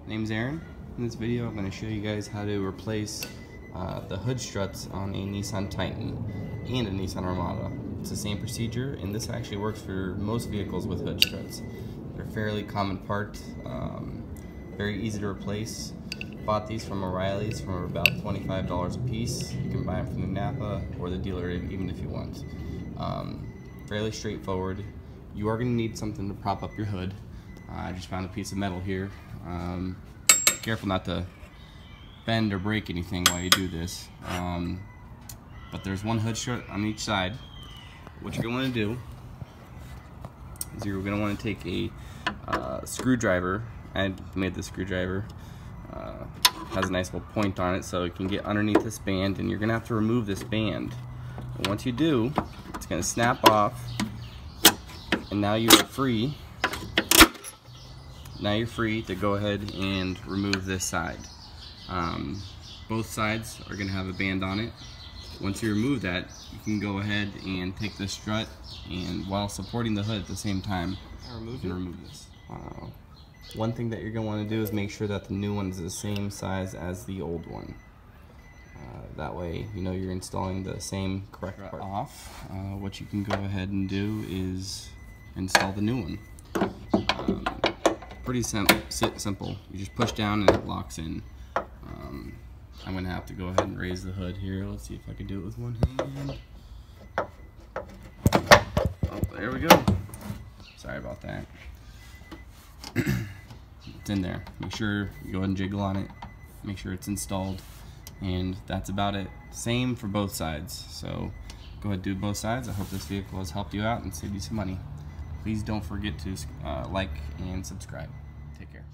Name's Aaron. In this video I'm going to show you guys how to replace the hood struts on a Nissan Titan and a Nissan Armada. It's the same procedure, and this actually works for most vehicles with hood struts. They're a fairly common part, very easy to replace. Bought these from O'Reilly's for about $25 a piece. You can buy them from the Napa or the dealer even if you want. Fairly straightforward. You are going to need something to prop up your hood. I just found a piece of metal here. Careful not to bend or break anything while you do this. But there's one hood strut on each side. What you're going to want to do is you're going to want to take a screwdriver. I made the screwdriver. Has a nice little point on it so it can get underneath this band, and you're going to have to remove this band. And once you do, it's going to snap off, and now you're free. Now you're free to go ahead and remove this side. Both sides are going to have a band on it. Once you remove that, you can go ahead and take the strut, and while supporting the hood at the same time, you can remove this. One thing that you're going to want to do is make sure that the new one is the same size as the old one. That way, you know you're installing the same correct part. What you can go ahead and do is install the new one. Pretty simple. You just push down and it locks in. I'm going to have to go ahead and raise the hood here. Let's see if I can do it with one hand. Oh, there we go. Sorry about that. It's in there. Make sure you go ahead and jiggle on it. Make sure it's installed. And that's about it. Same for both sides. So go ahead and do both sides. I hope this vehicle has helped you out and saved you some money. Please don't forget to like and subscribe. Take care.